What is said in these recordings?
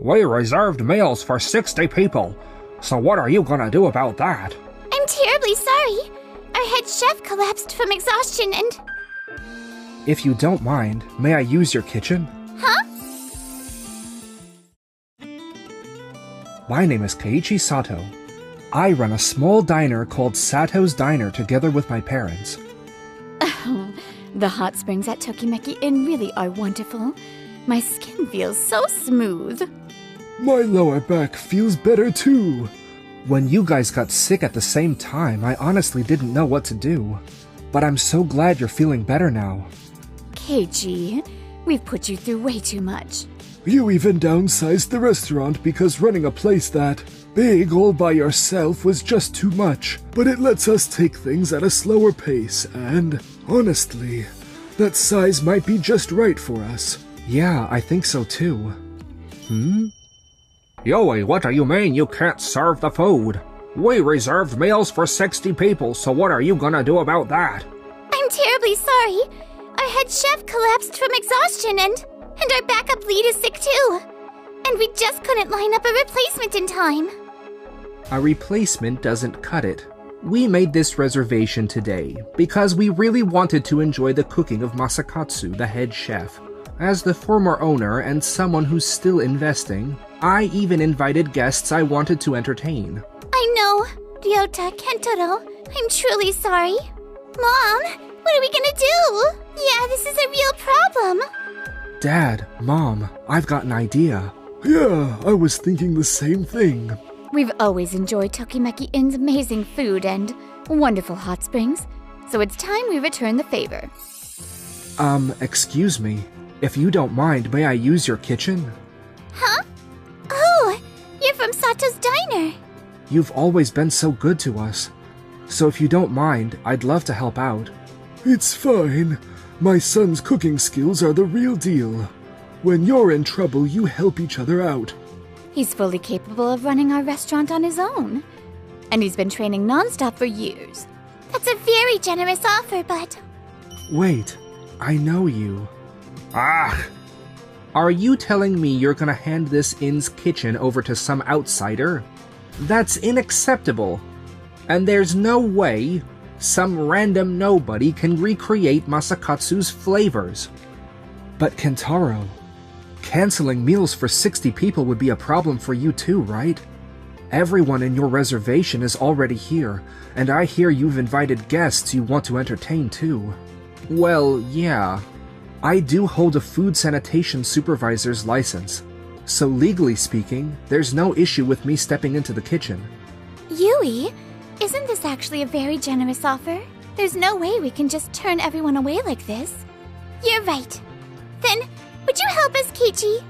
We reserved meals for 60 people, so what are you gonna do about that? I'm terribly sorry. Our head chef collapsed from exhaustion and... If you don't mind, may I use your kitchen? Huh? My name is Keiichi Sato. I run a small diner called Sato's Diner together with my parents. Oh, the hot springs at Tokimeki Inn really are wonderful. My skin feels so smooth. My lower back feels better too. When you guys got sick at the same time, I honestly didn't know what to do. But I'm so glad you're feeling better now. Keiichi, we've put you through way too much. You even downsized the restaurant because running a place that big all by yourself was just too much. But it lets us take things at a slower pace and, honestly, that size might be just right for us. Yeah, I think so too. Yoi, what do you mean you can't serve the food? We reserved meals for 60 people, so what are you gonna do about that? I'm terribly sorry. Our head chef collapsed from exhaustion and our backup lead is sick too. And we just couldn't line up a replacement in time. A replacement doesn't cut it. We made this reservation today because we really wanted to enjoy the cooking of Masakatsu, the head chef. As the former owner and someone who's still investing, I even invited guests I wanted to entertain. I know, Ryota, Kentaro. I'm truly sorry. Mom, what are we gonna do? Yeah, this is a real problem. Dad, Mom, I've got an idea. Yeah, I was thinking the same thing. We've always enjoyed Tokimeki Inn's amazing food and wonderful hot springs, so it's time we return the favor. Excuse me. If you don't mind, may I use your kitchen? Huh? Oh, you're from Sato's Diner. You've always been so good to us. So if you don't mind, I'd love to help out. It's fine. My son's cooking skills are the real deal. When you're in trouble, you help each other out. He's fully capable of running our restaurant on his own. And he's been training non-stop for years. That's a very generous offer, but... Wait, I know you. Ah! Are you telling me you're gonna hand this inn's kitchen over to some outsider? That's unacceptable. And there's no way some random nobody can recreate Masakatsu's flavors. But Kentaro, canceling meals for 60 people would be a problem for you too, right? Everyone in your reservation is already here, and I hear you've invited guests you want to entertain too. Well, yeah. I do hold a food sanitation supervisor's license, so legally speaking, there's no issue with me stepping into the kitchen. Yui, isn't this actually a very generous offer? There's no way we can just turn everyone away like this. You're right. Then, would you help us, Keiichi?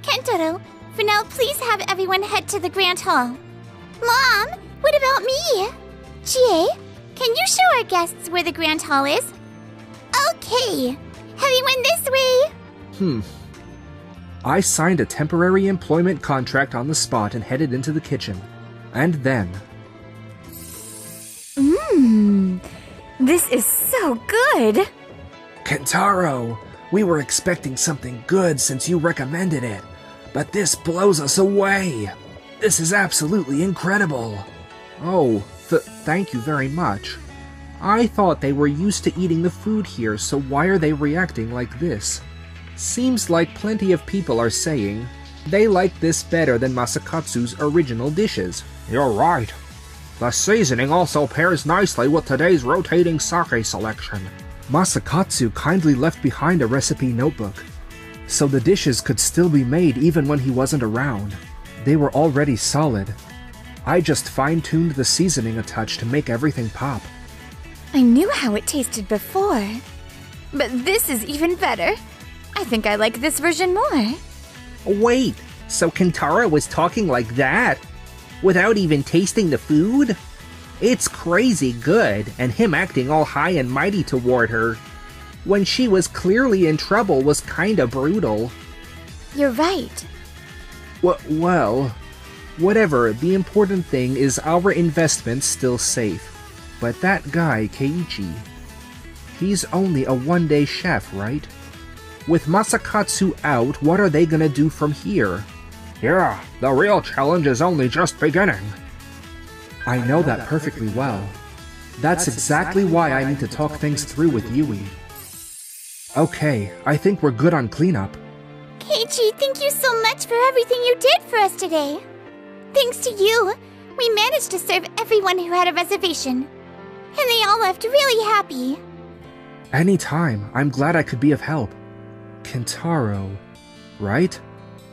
Kentaro, for now, please have everyone head to the Grand Hall. Mom, what about me? Chie, can you show our guests where the Grand Hall is? Okay, everyone this way. I signed a temporary employment contract on the spot and headed into the kitchen. And then... This is so good! Kentaro, we were expecting something good since you recommended it, but this blows us away. This is absolutely incredible. Oh, thank you very much. I thought they were used to eating the food here, so why are they reacting like this? Seems like plenty of people are saying they like this better than Masakatsu's original dishes. You're right. The seasoning also pairs nicely with today's rotating sake selection. Masakatsu kindly left behind a recipe notebook, so the dishes could still be made even when he wasn't around. They were already solid. I just fine-tuned the seasoning a touch to make everything pop. I knew how it tasted before, but this is even better. I think I like this version more. Wait, so Kentaro was talking like that? Without even tasting the food? It's crazy good, and him acting all high and mighty toward her, when she was clearly in trouble, was kinda brutal. You're right. Well, whatever, the important thing is our investment's still safe. But that guy, Keiichi, he's only a one-day chef, right? With Masakatsu out, what are they gonna do from here? Yeah, the real challenge is only just beginning. I know that perfectly well. That's exactly why I need to talk things through with Yui. Okay, I think we're good on cleanup. Keiichi, thank you so much for everything you did for us today. Thanks to you, we managed to serve everyone who had a reservation. And they all left really happy. Anytime, I'm glad I could be of help. Kentaro, right?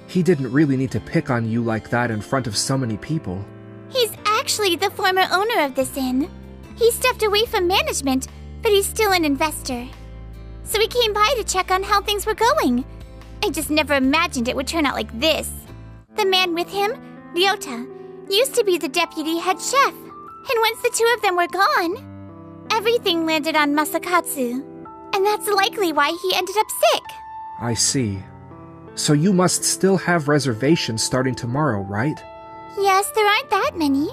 He didn't really need to pick on you like that in front of so many people. He's actually the former owner of this inn. He stepped away from management, but he's still an investor. So he came by to check on how things were going. I just never imagined it would turn out like this. The man with him, Ryota, used to be the deputy head chef. And once the two of them were gone, everything landed on Masakatsu. And that's likely why he ended up sick. I see. So you must still have reservations starting tomorrow, right? Yes, there aren't that many.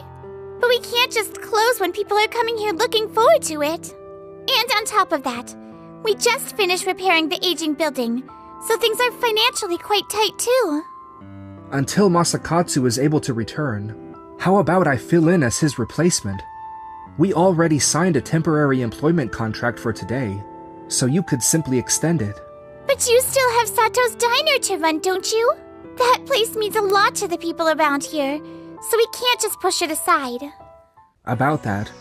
But we can't just close when people are coming here looking forward to it. And on top of that, we just finished repairing the aging building, so things are financially quite tight too. Until Masakatsu is able to return, how about I fill in as his replacement? We already signed a temporary employment contract for today, so you could simply extend it. But you still have Sato's diner to run, don't you? That place means a lot to the people around here, so we can't just push it aside. About that,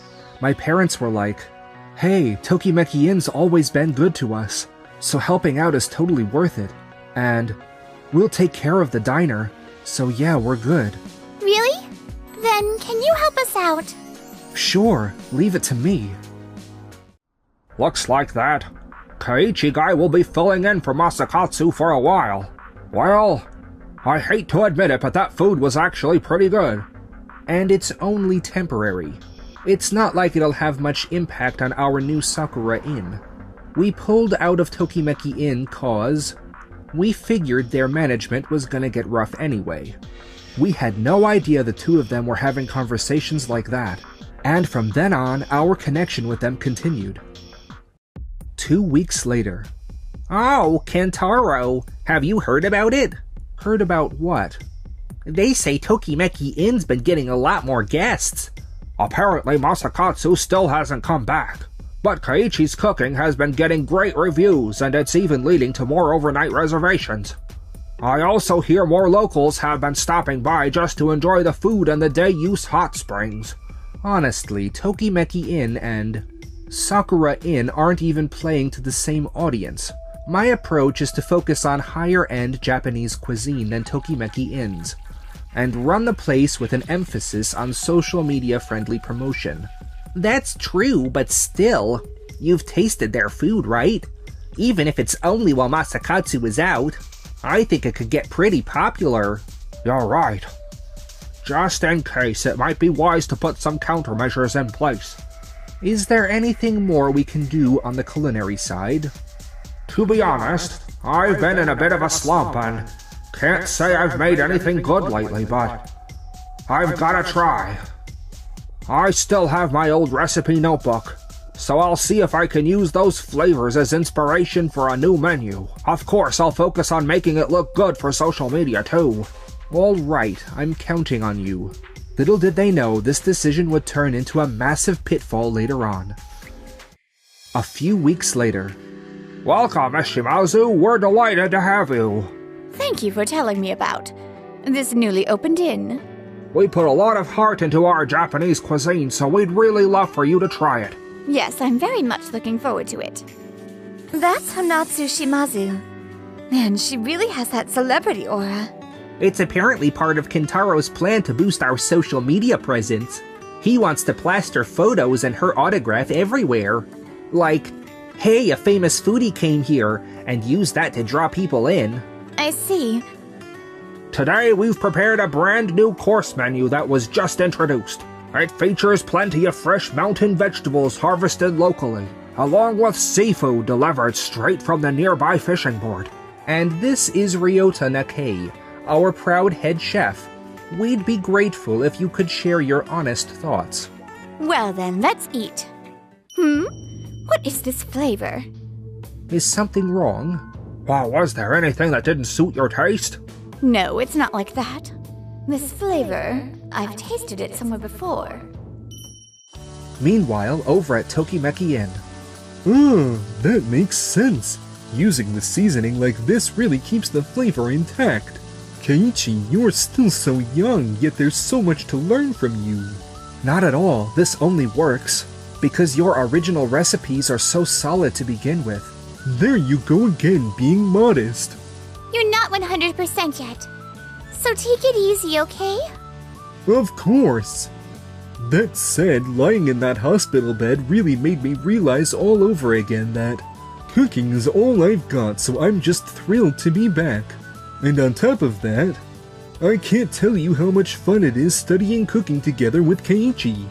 my parents were like, hey, Tokimeki Inn's always been good to us, so helping out is totally worth it. And we'll take care of the diner, so yeah, we're good. Really? Then can you help us out? Sure, leave it to me. Looks like that. Keiichi guy will be filling in for Masakatsu for a while. Well, I hate to admit it, but that food was actually pretty good. And it's only temporary. It's not like it'll have much impact on our new Sakura Inn. We pulled out of Tokimeki Inn cause we figured their management was gonna get rough anyway. We had no idea the two of them were having conversations like that, and from then on, our connection with them continued. 2 weeks later. Oh, Kentaro, have you heard about it? Heard about what? They say Tokimeki Inn's been getting a lot more guests. Apparently Masakatsu still hasn't come back, but Keiichi's cooking has been getting great reviews and it's even leading to more overnight reservations. I also hear more locals have been stopping by just to enjoy the food and the day-use hot springs. Honestly, Tokimeki Inn and Sakura Inn aren't even playing to the same audience. My approach is to focus on higher-end Japanese cuisine than Tokimeki Inns, and run the place with an emphasis on social media-friendly promotion. That's true, but still, you've tasted their food, right? Even if it's only while Masakatsu is out, I think it could get pretty popular. You're right. Just in case, it might be wise to put some countermeasures in place. Is there anything more we can do on the culinary side? To be honest, I've been in a bit of a slump and can't say I've made anything good lately, but I've gotta try. I still have my old recipe notebook, so I'll see if I can use those flavors as inspiration for a new menu. Of course, I'll focus on making it look good for social media too. Alright, I'm counting on you. Little did they know this decision would turn into a massive pitfall later on. A few weeks later. Welcome, Miss Shimazu. We're delighted to have you. Thank you for telling me about this newly opened inn. We put a lot of heart into our Japanese cuisine, so we'd really love for you to try it. Yes, I'm very much looking forward to it. That's Hanatsu Shimazu. Man, she really has that celebrity aura. It's apparently part of Kentaro's plan to boost our social media presence. He wants to plaster photos and her autograph everywhere. Like, hey, a famous foodie came here, and use that to draw people in. I see. Today we've prepared a brand new course menu that was just introduced. It features plenty of fresh mountain vegetables harvested locally, along with seafood delivered straight from the nearby fishing port. And this is Ryota Nakei, our proud head chef. We'd be grateful if you could share your honest thoughts. Well then, let's eat. What is this flavor? Is something wrong? Well, was there anything that didn't suit your taste? No, it's not like that. This flavor, I've tasted it somewhere before. Meanwhile, over at Tokimeki Inn. That makes sense. Using the seasoning like this really keeps the flavor intact. Keiichi, you're still so young, yet there's so much to learn from you. Not at all. This only works because your original recipes are so solid to begin with. There you go again, being modest. You're not 100% yet. So take it easy, okay? Of course. That said, lying in that hospital bed really made me realize all over again that cooking is all I've got, so I'm just thrilled to be back. And on top of that, I can't tell you how much fun it is studying cooking together with Keiichi.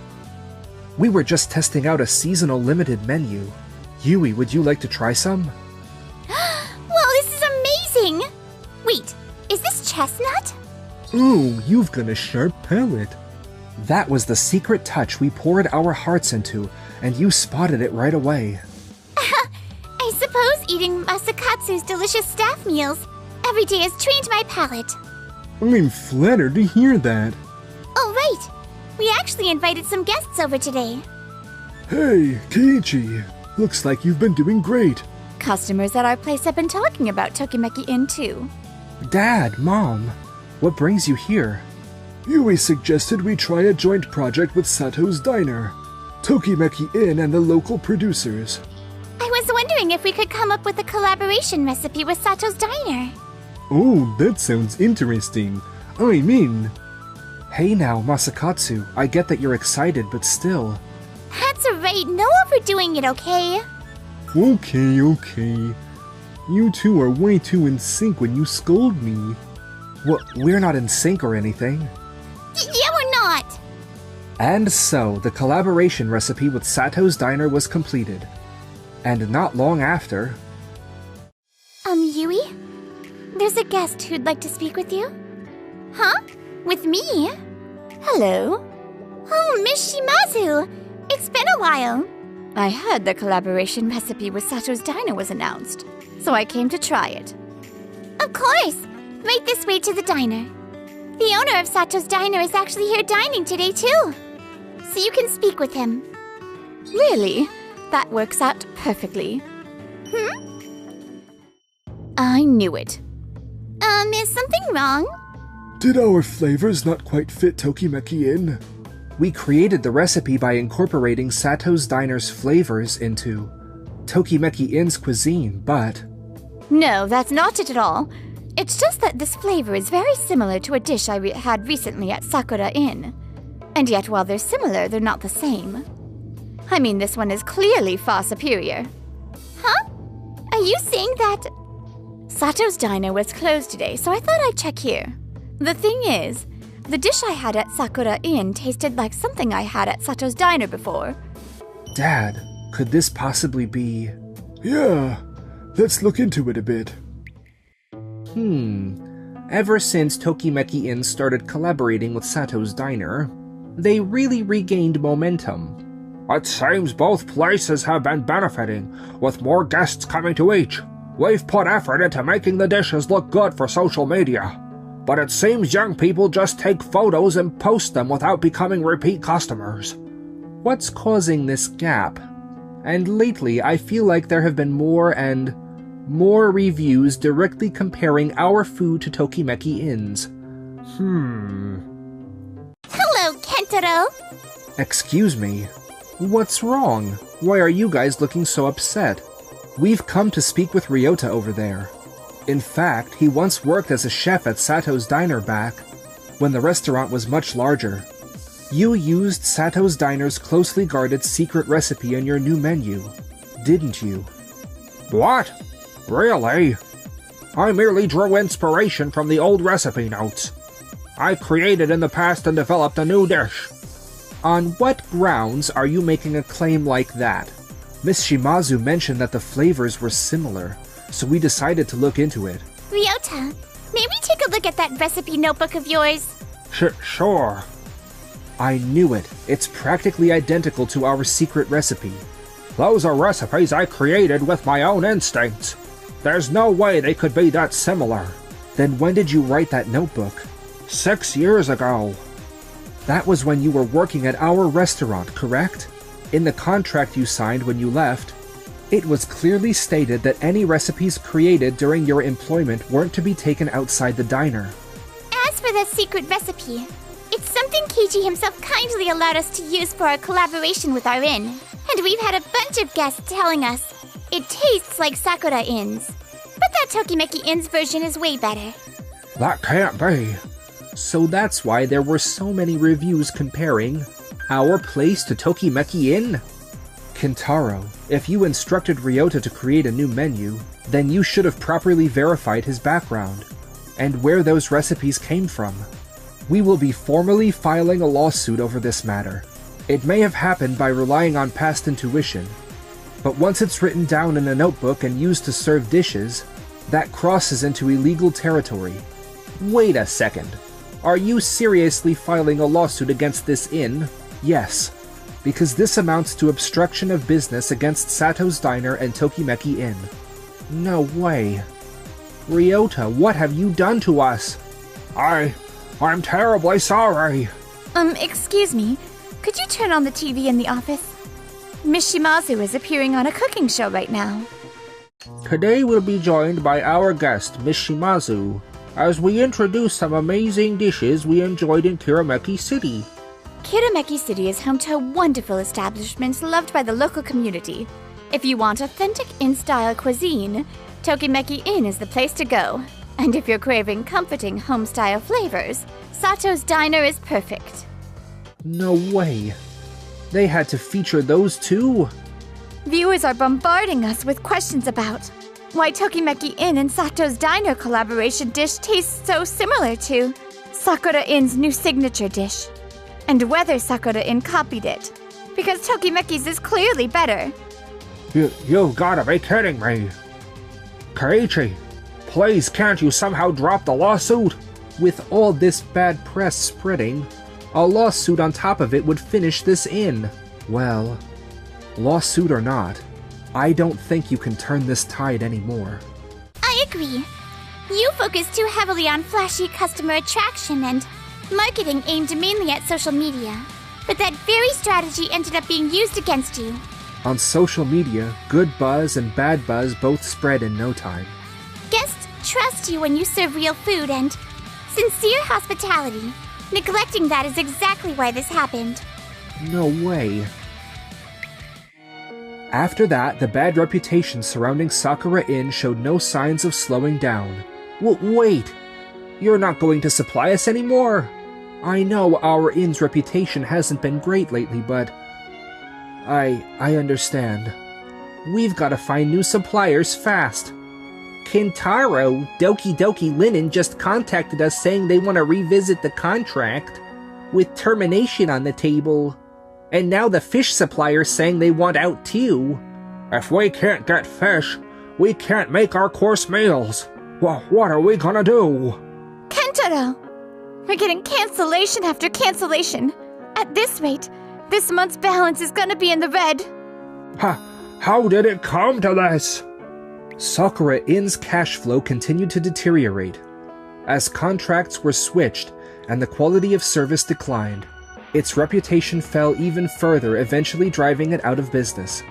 We were just testing out a seasonal limited menu. Yui, would you like to try some? Well, this is amazing! Wait, is this chestnut? Oh, you've got a sharp palate. That was the secret touch we poured our hearts into, and you spotted it right away. I suppose eating Masakatsu's delicious staff meals every day has trained my palate. I'm flattered to hear that. Oh, right! We actually invited some guests over today. Hey, Keiichi. Looks like you've been doing great. Customers at our place have been talking about Tokimeki Inn too. Dad, Mom, what brings you here? Yui suggested we try a joint project with Sato's Diner, Tokimeki Inn, and the local producers. I was wondering if we could come up with a collaboration recipe with Sato's Diner. Oh, that sounds interesting. I'm in. Hey now, Masakatsu, I get that you're excited, but still. That's right, no overdoing it, okay? Okay. You two are way too in sync when you scold me. Well, we're not in sync or anything. Yeah, we're not! And so, the collaboration recipe with Sato's Diner was completed. And not long after... Yui? There's a guest who'd like to speak with you. Huh? With me? Hello. Oh, Miss Shimazu! It's been a while. I heard the collaboration recipe with Sato's Diner was announced, so I came to try it. Of course! Right this way to the diner. The owner of Sato's Diner is actually here dining today, too. So you can speak with him. Really? That works out perfectly. I knew it. Is something wrong? Did our flavors not quite fit Tokimeki Inn? We created the recipe by incorporating Sato's Diner's flavors into Tokimeki Inn's cuisine, but... No, that's not it at all. It's just that this flavor is very similar to a dish I had recently at Sakura Inn. And yet, while they're similar, they're not the same. I mean, this one is clearly far superior. Huh? Are you saying that... Sato's Diner was closed today, so I thought I'd check here. The thing is, the dish I had at Sakura Inn tasted like something I had at Sato's Diner before. Dad, could this possibly be... Yeah, let's look into it a bit. Ever since Tokimeki Inn started collaborating with Sato's Diner, they really regained momentum. It seems both places have been benefiting, with more guests coming to each. We've put effort into making the dishes look good for social media. But it seems young people just take photos and post them without becoming repeat customers. What's causing this gap? And lately, I feel like there have been more and more reviews directly comparing our food to Tokimeki Inn's. Hello, Kentaro! Excuse me. What's wrong? Why are you guys looking so upset? We've come to speak with Ryota over there. In fact, he once worked as a chef at Sato's Diner back when the restaurant was much larger. You used Sato's Diner's closely guarded secret recipe in your new menu, didn't you? What? Really? I merely drew inspiration from the old recipe notes. I created in the past and developed a new dish. On what grounds are you making a claim like that? Miss Shimazu mentioned that the flavors were similar, so we decided to look into it. Ryota, may we take a look at that recipe notebook of yours? Sure. I knew it. It's practically identical to our secret recipe. Those are recipes I created with my own instincts. There's no way they could be that similar. Then when did you write that notebook? 6 years ago. That was when you were working at our restaurant, correct? In the contract you signed when you left, it was clearly stated that any recipes created during your employment weren't to be taken outside the diner. As for the secret recipe, it's something Keiichi himself kindly allowed us to use for our collaboration with our inn. And we've had a bunch of guests telling us it tastes like Sakura Inn's. But that Tokimeki Inn's version is way better. That can't be. So that's why there were so many reviews comparing our place to Tokimeki Inn? Kentaro, if you instructed Ryota to create a new menu, then you should have properly verified his background and where those recipes came from. We will be formally filing a lawsuit over this matter. It may have happened by relying on past intuition, but once it's written down in a notebook and used to serve dishes, that crosses into illegal territory. Wait a second. Are you seriously filing a lawsuit against this inn? Yes, because this amounts to obstruction of business against Sato's Diner and Tokimeki Inn. No way. Ryota, what have you done to us? I'm terribly sorry. Excuse me. Could you turn on the TV in the office? Miss Shimazu is appearing on a cooking show right now. Today we'll be joined by our guest, Miss Shimazu, as we introduce some amazing dishes we enjoyed in Kirameki City. Kirameki City is home to wonderful establishments loved by the local community. If you want authentic inn-style cuisine, Tokimeki Inn is the place to go. And if you're craving comforting home-style flavors, Sato's Diner is perfect. No way. They had to feature those too? Viewers are bombarding us with questions about why Tokimeki Inn and Sato's Diner collaboration dish tastes so similar to Sakura Inn's new signature dish, and whether Sakura Inn copied it, because Tokimeki's is clearly better. You've gotta be kidding me. Keiichi, please can't you somehow drop the lawsuit? With all this bad press spreading, a lawsuit on top of it would finish this inn. Well, lawsuit or not, I don't think you can turn this tide anymore. I agree. You focus too heavily on flashy customer attraction and marketing aimed mainly at social media. But that very strategy ended up being used against you. On social media, good buzz and bad buzz both spread in no time. Guests trust you when you serve real food and sincere hospitality. Neglecting that is exactly why this happened. No way. After that, the bad reputation surrounding Sakura Inn showed no signs of slowing down. Wait! You're not going to supply us anymore? I know our inn's reputation hasn't been great lately, but I understand. We've got to find new suppliers fast. Kentaro, Doki Doki Linen just contacted us saying they want to revisit the contract, with termination on the table. And now the fish supplier's saying they want out too. If we can't get fish, we can't make our course meals. What are we gonna do? Kentaro! We're getting cancellation after cancellation. At this rate, this month's balance is gonna be in the red. How did it come to this? Sakura Inn's cash flow continued to deteriorate. As contracts were switched and the quality of service declined, its reputation fell even further, eventually driving it out of business.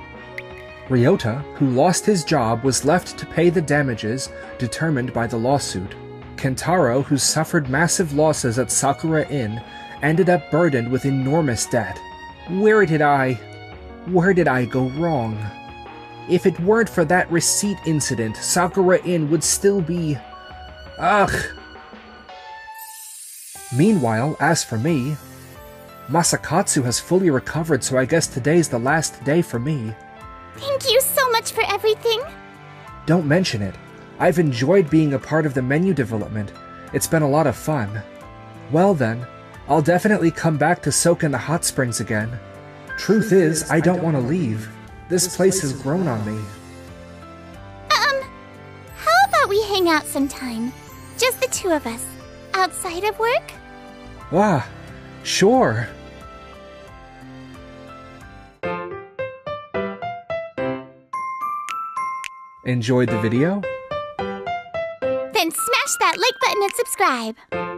Ryota, who lost his job, was left to pay the damages determined by the lawsuit. Kentaro, who suffered massive losses at Sakura Inn, ended up burdened with enormous debt. Where did I go wrong? If it weren't for that receipt incident, Sakura Inn would still be... Ugh! Meanwhile, as for me, Masakatsu has fully recovered, so I guess today's the last day for me. Thank you so much for everything. Don't mention it. I've enjoyed being a part of the menu development. It's been a lot of fun. Well then, I'll definitely come back to soak in the hot springs again. Truth is, I don't want to leave. This place has grown on me. How about we hang out sometime? Just the two of us. Outside of work? Ah, sure. Enjoyed the video? Then smash that like button and subscribe.